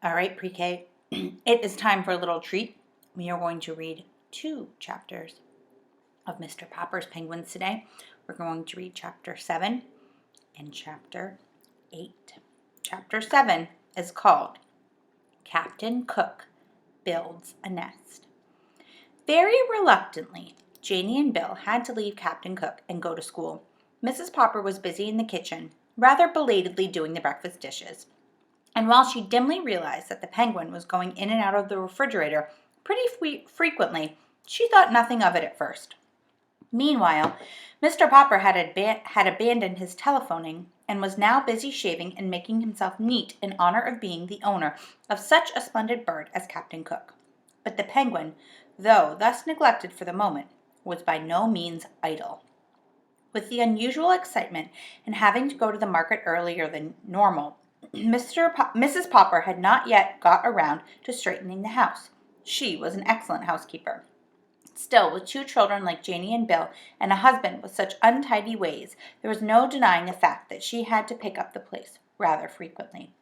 All right, pre-K, it is time for a little treat. We are going to read 2 chapters of Mr. Popper's Penguins today. We're going to read chapter 7 and chapter 8. Chapter 7 is called Captain Cook Builds a Nest. Very reluctantly, Janie and Bill had to leave Captain Cook and go to school. Mrs. Popper was busy in the kitchen, rather belatedly doing the breakfast dishes. And while she dimly realized that the penguin was going in and out of the refrigerator pretty frequently, she thought nothing of it at first. Meanwhile, Mr. Popper had abandoned his telephoning and was now busy shaving and making himself neat in honor of being the owner of such a splendid bird as Captain Cook. But the penguin, though thus neglected for the moment, was by no means idle. With the unusual excitement and having to go to the market earlier than normal, Mrs. Popper had not yet got around to straightening the house. She was an excellent housekeeper. Still, with 2 children like Janie and Bill, and a husband with such untidy ways, there was no denying the fact that she had to pick up the place rather frequently.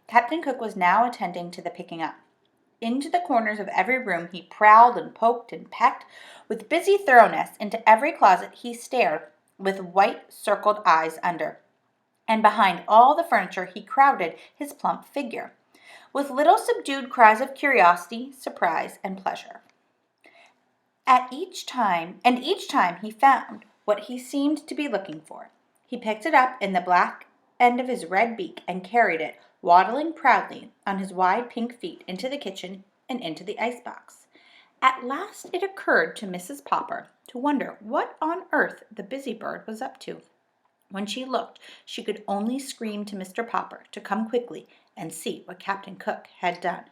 Captain Cook was now attending to the picking up. Into the corners of every room he prowled and poked and pecked. With busy thoroughness into every closet he stared with white circled eyes under. And behind all the furniture he crowded his plump figure, with little subdued cries of curiosity, surprise, and pleasure. Each time he found what he seemed to be looking for. He picked it up in the black end of his red beak and carried it, waddling proudly on his wide pink feet, into the kitchen and into the icebox. At last it occurred to Mrs. Popper to wonder what on earth the busy bird was up to. When she looked, she could only scream to Mr. Popper to come quickly and see what Captain Cook had done.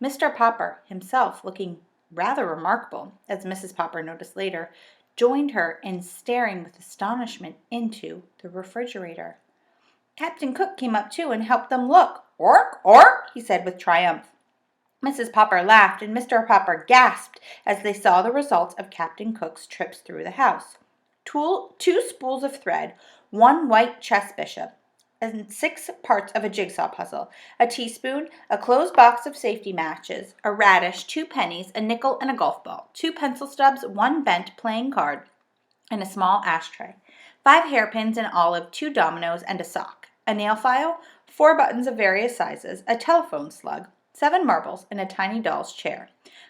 Mr. Popper, himself looking rather remarkable, as Mrs. Popper noticed later, joined her in staring with astonishment into the refrigerator. Captain Cook came up too and helped them look. "Ork, ork," he said with triumph. Mrs. Popper laughed and Mr. Popper gasped as they saw the result of Captain Cook's trips through the house. 2 spools of thread, 1 white chess bishop, and 6 parts of a jigsaw puzzle, a teaspoon, a closed box of safety matches, a radish, 2 pennies, a nickel, and a golf ball, 2 pencil stubs, 1 bent playing card, and a small ashtray, 5 hairpins, an olive, 2 dominoes, and a sock, a nail file, 4 buttons of various sizes, a telephone slug, 7 marbles, and a tiny doll's chair,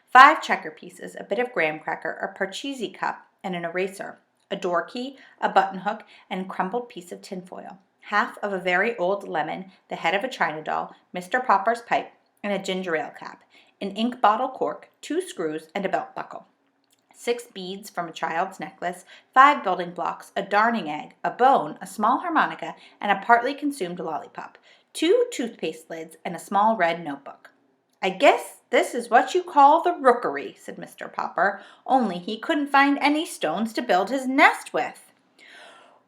5 checker pieces, a bit of graham cracker, a parcheesi cup, and an eraser, a door key, a button hook, and a crumpled piece of tinfoil, half of a very old lemon, the head of a china doll, Mr. Popper's pipe, and a ginger ale cap, an ink bottle cork, 2 screws, and a belt buckle, 6 beads from a child's necklace, 5 building blocks, a darning egg, a bone, a small harmonica, and a partly consumed lollipop, 2 toothpaste lids, and a small red notebook. "I guess this is what you call the rookery," said Mr. Popper, "only he couldn't find any stones to build his nest with."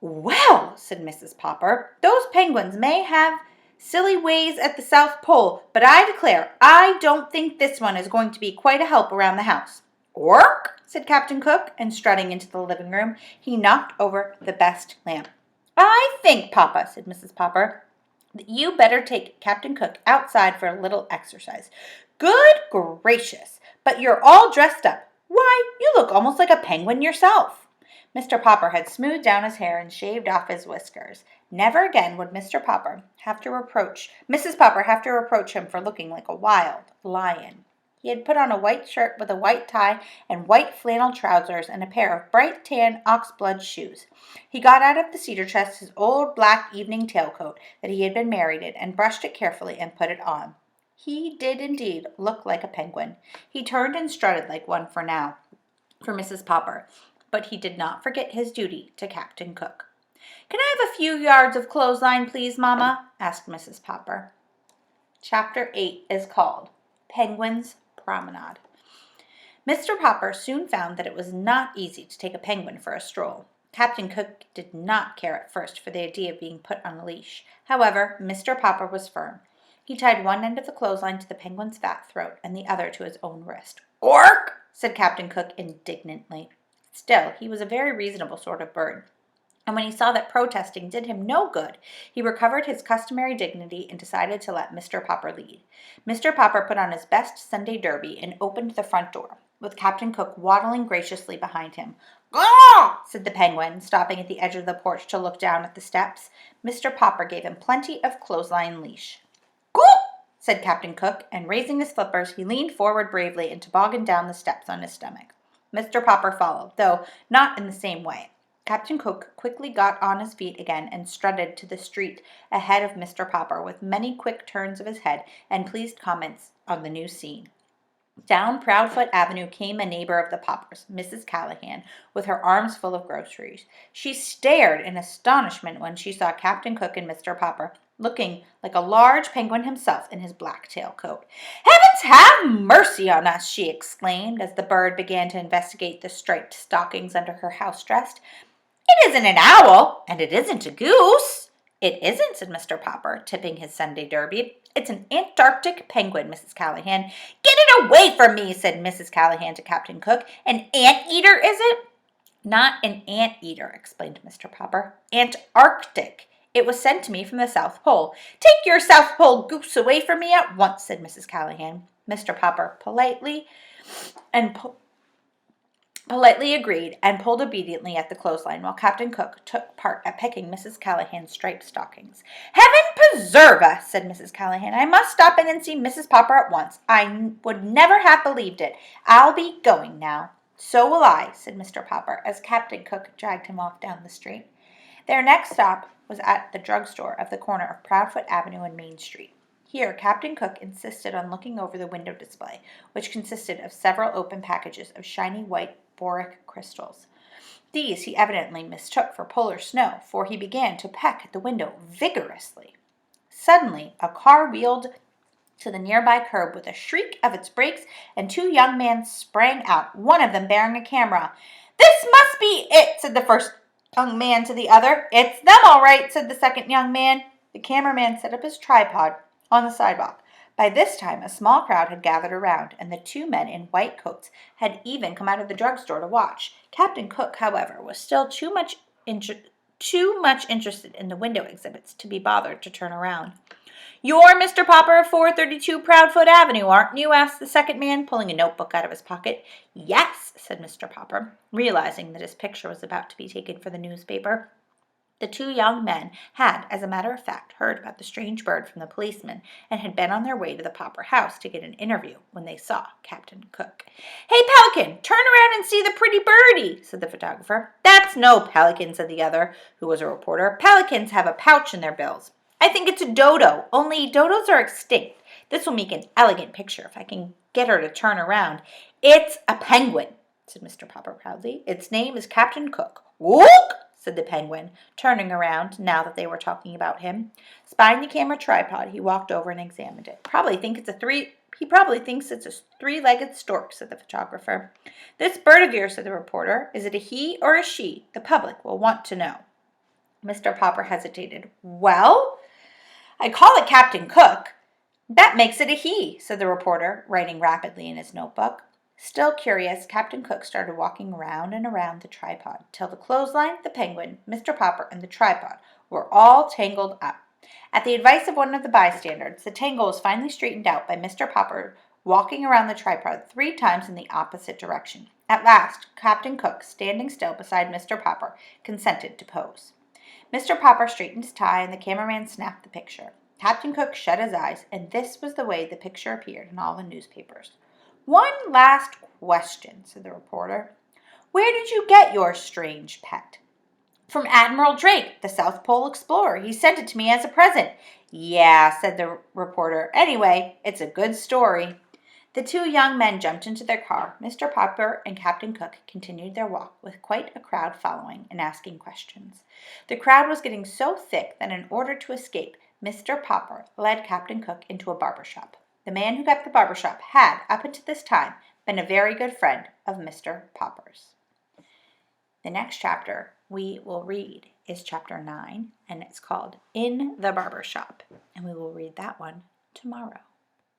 "Well," said Mrs. Popper, "those penguins may have silly ways at the South Pole, but I declare I don't think this one is going to be quite a help around the house." "Ork," said Captain Cook, and strutting into the living room, he knocked over the best lamp. "I think, Papa," said Mrs. Popper, "that you better take Captain Cook outside for a little exercise." "Good gracious, but you're all dressed up. Why, you look almost like a penguin yourself." Mr. Popper had smoothed down his hair and shaved off his whiskers. Never again would Mrs. Popper have to reproach him for looking like a wild lion. He had put on a white shirt with a white tie and white flannel trousers and a pair of bright tan oxblood shoes. He got out of the cedar chest his old black evening tailcoat that he had been married in and brushed it carefully and put it on. He did indeed look like a penguin. He turned and strutted like one for Mrs. Popper, but he did not forget his duty to Captain Cook. "Can I have a few yards of clothesline, please, Mamma?" asked Mrs. Popper. Chapter 8 is called Penguin's Promenade. Mr. Popper soon found that it was not easy to take a penguin for a stroll. Captain Cook did not care at first for the idea of being put on a leash. However, Mr. Popper was firm. He tied one end of the clothesline to the penguin's fat throat and the other to his own wrist. "Ork!" said Captain Cook indignantly. Still, he was a very reasonable sort of bird. and when he saw that protesting did him no good, he recovered his customary dignity and decided to let Mr. Popper lead. Mr. Popper put on his best Sunday derby and opened the front door, with Captain Cook waddling graciously behind him. "Gaw!" said the penguin, stopping at the edge of the porch to look down at the steps. Mr. Popper gave him plenty of clothesline leash. "Goo!" said Captain Cook, and raising his flippers, he leaned forward bravely and tobogganed down the steps on his stomach. Mr. Popper followed, though not in the same way. Captain Cook quickly got on his feet again and strutted to the street ahead of Mr. Popper with many quick turns of his head and pleased comments on the new scene. Down Proudfoot Avenue came a neighbor of the Poppers, Mrs. Callahan, with her arms full of groceries. She stared in astonishment when she saw Captain Cook and Mr. Popper, looking like a large penguin himself in his black tailcoat. "Heavens have mercy on us!" she exclaimed as the bird began to investigate the striped stockings under her house dress. "It isn't an owl, and it isn't a goose." "It isn't," said Mr. Popper, tipping his Sunday derby. "It's an Antarctic penguin, Mrs. Callahan." "Get it away from me," said Mrs. Callahan to Captain Cook. "An anteater, is it?" "Not an anteater," explained Mr. Popper. "Antarctic. It was sent to me from the South Pole." "Take your South Pole goose away from me at once," said Mrs. Callahan. Mr. Popper politely agreed and pulled obediently at the clothesline while Captain Cook took part at picking Mrs. Callahan's striped stockings. "Heaven preserve us," said Mrs. Callahan. "I must stop in and see Mrs. Popper at once. I would never have believed it. I'll be going now." "So will I," said Mr. Popper as Captain Cook dragged him off down the street. Their next stop was at the drugstore of the corner of Proudfoot Avenue and Main Street. Here, Captain Cook insisted on looking over the window display, which consisted of several open packages of shiny white boric crystals. These he evidently mistook for polar snow, for he began to peck at the window vigorously. Suddenly, a car wheeled to the nearby curb with a shriek of its brakes, and two young men sprang out, one of them bearing a camera. "This must be it," said the first young man to the other. "It's them, all right," said the second young man. The cameraman set up his tripod on the sidewalk. By this time, a small crowd had gathered around, and the two men in white coats had even come out of the drugstore to watch. Captain Cook, however, was still too much interested in the window exhibits to be bothered to turn around. "You're Mr. Popper of 432 Proudfoot Avenue, aren't you?" asked the second man, pulling a notebook out of his pocket. "Yes," said Mr. Popper, realizing that his picture was about to be taken for the newspaper. The two young men had, as a matter of fact, heard about the strange bird from the policeman and had been on their way to the Popper house to get an interview when they saw Captain Cook. "Hey, Pelican, turn around and see the pretty birdie," said the photographer. "That's no pelican," said the other, who was a reporter. "Pelicans have a pouch in their bills." "I think it's a dodo, only dodos are extinct. This will make an elegant picture if I can get her to turn around." "It's a penguin," said Mr. Popper proudly. "Its name is Captain Cook." "Wook!" said the penguin, turning around now that they were talking about him. Spying the camera tripod, he walked over and examined it. He probably thinks it's a three-legged stork," said the photographer. "This bird of yours," said the reporter, "is it a he or a she? The public will want to know." Mr. Popper hesitated. "Well, I call it Captain Cook." "That makes it a he," said the reporter, writing rapidly in his notebook. Still curious, Captain Cook started walking around and around the tripod, till the clothesline, the penguin, Mr. Popper, and the tripod were all tangled up. At the advice of one of the bystanders, the tangle was finally straightened out by Mr. Popper walking around the tripod 3 times in the opposite direction. At last, Captain Cook, standing still beside Mr. Popper, consented to pose. Mr. Popper straightened his tie, and the cameraman snapped the picture. Captain Cook shut his eyes, and this was the way the picture appeared in all the newspapers. "One last question," said the reporter. "Where did you get your strange pet?" "From Admiral Drake, the South Pole explorer. He sent it to me as a present." "Yeah," said the reporter. "Anyway, it's a good story." The two young men jumped into their car. Mr. Popper and Captain Cook continued their walk, with quite a crowd following and asking questions. The crowd was getting so thick that in order to escape, Mr. Popper led Captain Cook into a barber shop. The man who kept the barber shop had, up until this time, been a very good friend of Mr. Popper's. The next chapter we will read is chapter 9, and it's called In the Barber Shop, and we will read that one tomorrow.